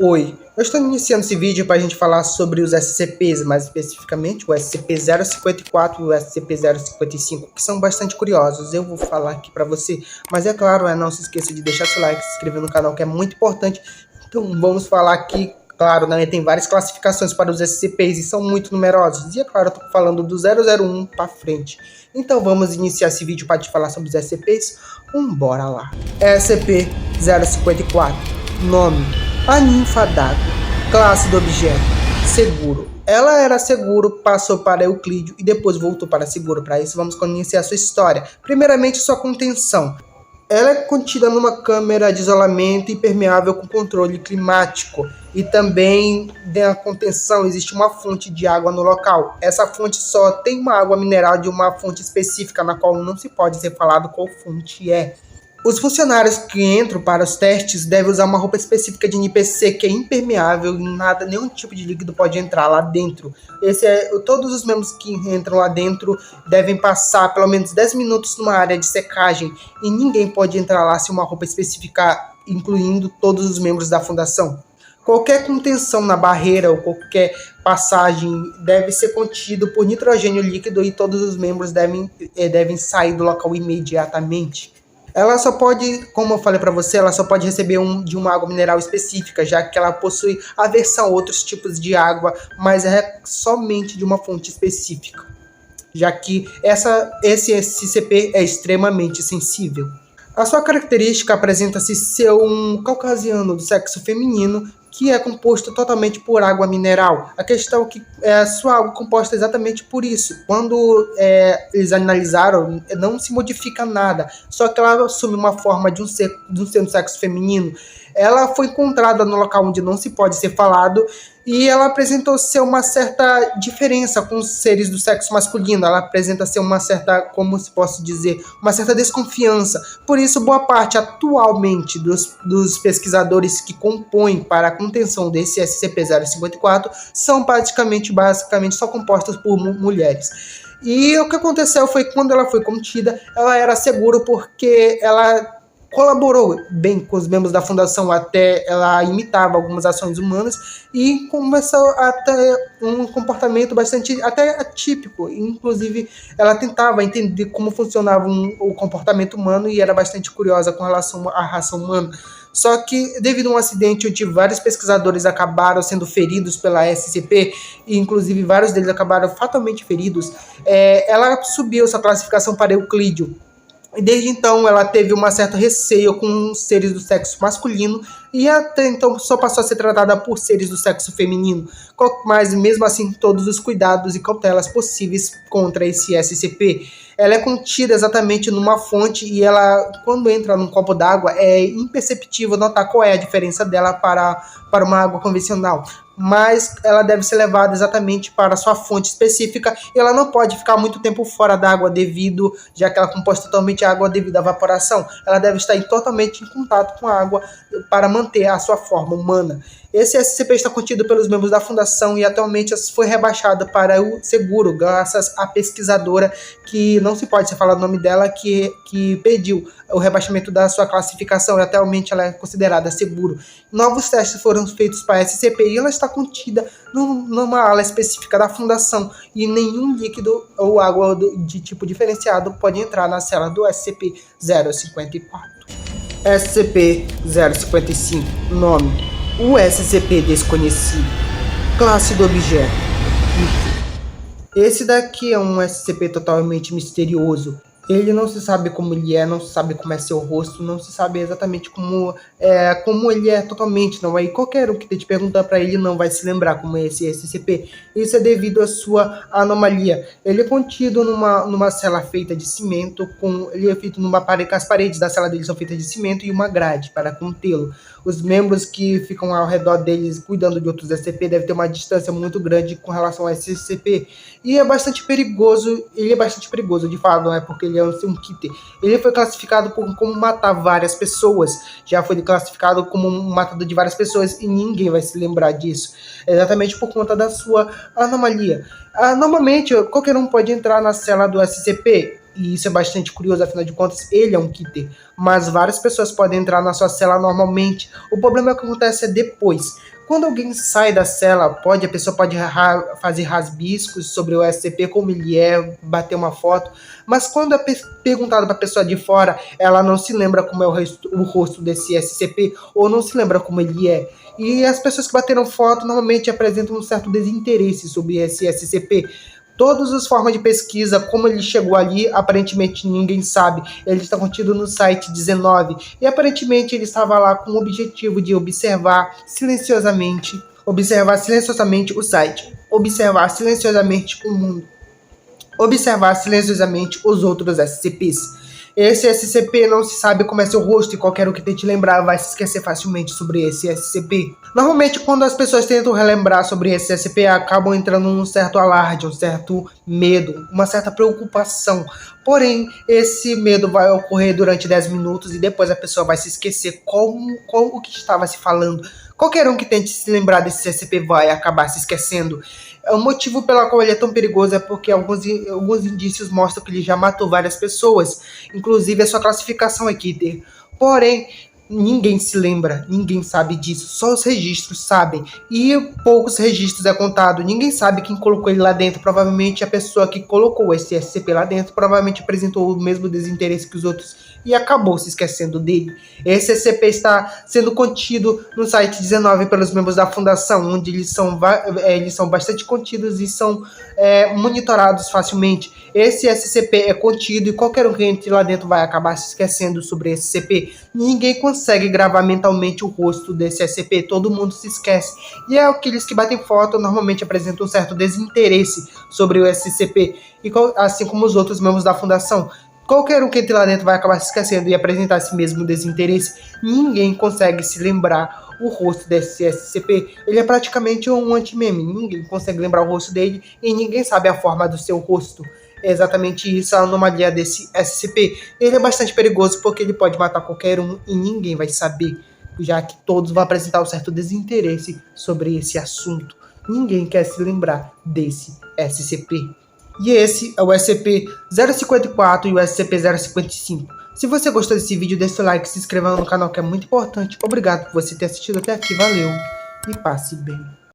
Oi, eu estou iniciando esse vídeo para a gente falar sobre os SCPs, mais especificamente o SCP-054 e o SCP-055, que são bastante curiosos. Eu vou falar aqui para você, mas é claro, não se esqueça de deixar seu like, se inscrever no canal, que é muito importante. Então vamos falar aqui, claro, né, tem várias classificações para os SCPs e são muito numerosos. E é claro, eu estou falando do 001 para frente. Então vamos iniciar esse vídeo para te falar sobre os SCPs. Bora lá. SCP-054, nome: a ninfa d'água. Classe do objeto: seguro. Ela era seguro, passou para Euclídeo e depois voltou para seguro. Para isso, vamos conhecer a sua história. Primeiramente, sua contenção. Ela é contida numa câmara de isolamento impermeável com controle climático. E também, na contenção, existe uma fonte de água no local. Essa fonte só tem uma água mineral de uma fonte específica, na qual não se pode ser falado qual fonte é. Os funcionários que entram para os testes devem usar uma roupa específica de NPC que é impermeável e nada, nenhum tipo de líquido pode entrar lá dentro. Todos os membros que entram lá dentro devem passar pelo menos 10 minutos numa área de secagem e ninguém pode entrar lá sem uma roupa específica, incluindo todos os membros da fundação. Qualquer contenção na barreira ou qualquer passagem deve ser contido por nitrogênio líquido e todos os membros devem sair do local imediatamente. Ela só pode, como eu falei para você, ela só pode receber de uma água mineral específica, já que ela possui aversão a outros tipos de água, mas é somente de uma fonte específica, já que esse SCP é extremamente sensível. A sua característica apresenta-se ser um caucasiano do sexo feminino, que é composto totalmente por água mineral. A questão é que a sua água é composta exatamente por isso. Quando eles analisaram, não se modifica nada, só que ela assume uma forma de um ser do sexo feminino. Ela foi encontrada no local onde não se pode ser falado e ela apresentou ser uma certa diferença com os seres do sexo masculino. Ela apresenta ser uma certa, como se posso dizer, uma certa desconfiança. Por isso, boa parte atualmente dos pesquisadores que compõem para a contenção desse SCP-054 são basicamente só compostos por mulheres. E o que aconteceu foi que quando ela foi contida, ela era segura porque ela colaborou bem com os membros da fundação, até ela imitava algumas ações humanas e começou a ter um comportamento bastante até atípico. Inclusive, ela tentava entender como funcionava o comportamento humano e era bastante curiosa com relação à raça humana. Só que, devido a um acidente onde vários pesquisadores acabaram sendo feridos pela SCP, e inclusive vários deles acabaram fatalmente feridos, ela subiu sua classificação para Euclídeo. E desde então ela teve um certo receio com seres do sexo masculino e até então só passou a ser tratada por seres do sexo feminino, mas mesmo assim todos os cuidados e cautelas possíveis contra esse SCP. Ela é contida exatamente numa fonte e ela, quando entra num copo d'água, é imperceptível notar qual é a diferença dela para uma água convencional. Mas ela deve ser levada exatamente para sua fonte específica e ela não pode ficar muito tempo fora da água já que ela é composta totalmente de água devido à evaporação. Ela deve estar totalmente em contato com a água para manter a sua forma humana. Esse SCP está contido pelos membros da fundação e atualmente foi rebaixada para o seguro, graças à pesquisadora, que não se pode se falar o nome dela, que pediu o rebaixamento da sua classificação e atualmente ela é considerada seguro. Novos testes foram feitos para a SCP e ela está contida numa ala específica da fundação e nenhum líquido ou água de tipo diferenciado pode entrar na cela do SCP-054. SCP-055, nome: o SCP desconhecido. Classe do objeto: esse daqui é um SCP totalmente misterioso. Ele não se sabe como ele é, não se sabe como é seu rosto, não se sabe exatamente como ele é totalmente, não. Aí qualquer um que te perguntar para ele não vai se lembrar como é esse SCP. Isso é devido à sua anomalia. Ele é contido numa cela feita de cimento, ele é feito numa parede, as paredes da cela dele são feitas de cimento e uma grade para contê-lo. Os membros que ficam ao redor deles cuidando de outros SCP devem ter uma distância muito grande com relação a esse SCP. E é bastante perigoso, de fato, não é porque ele é um killer. Ele foi classificado como matar várias pessoas, já foi classificado como um matador de várias pessoas e ninguém vai se lembrar disso, exatamente por conta da sua anomalia. Normalmente, qualquer um pode entrar na cela do SCP, e isso é bastante curioso, afinal de contas, ele é um Keter. Mas várias pessoas podem entrar na sua cela normalmente. O problema que acontece é depois. Quando alguém sai da cela, a pessoa pode fazer rasbiscos sobre o SCP, como ele é, bater uma foto, mas quando é perguntado para a pessoa de fora, ela não se lembra como é o rosto desse SCP, ou não se lembra como ele é. E as pessoas que bateram foto normalmente apresentam um certo desinteresse sobre esse SCP. Todas as formas de pesquisa, como ele chegou ali, aparentemente ninguém sabe. Ele está contido no site 19 e aparentemente ele estava lá com o objetivo de observar silenciosamente o site, observar silenciosamente o mundo, observar silenciosamente os outros SCPs. Esse SCP não se sabe como é seu rosto e qualquer um que tente lembrar vai se esquecer facilmente sobre esse SCP. Normalmente, quando as pessoas tentam relembrar sobre esse SCP, acabam entrando num certo alarde, um certo medo, uma certa preocupação. Porém, esse medo vai ocorrer durante 10 minutos e depois a pessoa vai se esquecer como o que estava se falando. Qualquer um que tente se lembrar desse SCP vai acabar se esquecendo. O motivo pelo qual ele é tão perigoso é porque alguns indícios mostram que ele já matou várias pessoas, inclusive a sua classificação é Keter. Porém, ninguém se lembra, ninguém sabe disso, só os registros sabem. E poucos registros é contado, ninguém sabe quem colocou ele lá dentro. Provavelmente a pessoa que colocou esse SCP lá dentro provavelmente apresentou o mesmo desinteresse que os outros e acabou se esquecendo dele. Esse SCP está sendo contido no site 19 pelos membros da fundação, onde eles são bastante contidos e são monitorados facilmente. Esse SCP é contido e qualquer um que entre lá dentro vai acabar se esquecendo sobre esse SCP. Ninguém consegue gravar mentalmente o rosto desse SCP, todo mundo se esquece. E é aqueles que batem foto normalmente apresentam um certo desinteresse sobre o SCP, assim como os outros membros da fundação. Qualquer um que entre lá dentro vai acabar se esquecendo e apresentar esse mesmo desinteresse. Ninguém consegue se lembrar o rosto desse SCP. Ele é praticamente um anti-meme. Ninguém consegue lembrar o rosto dele e ninguém sabe a forma do seu rosto. É exatamente isso a anomalia desse SCP. Ele é bastante perigoso porque ele pode matar qualquer um e ninguém vai saber, já que todos vão apresentar um certo desinteresse sobre esse assunto. Ninguém quer se lembrar desse SCP. E esse é o SCP-054 e o SCP-055. Se você gostou desse vídeo, deixe seu like e se inscreva no canal, que é muito importante. Obrigado por você ter assistido até aqui, valeu e passe bem.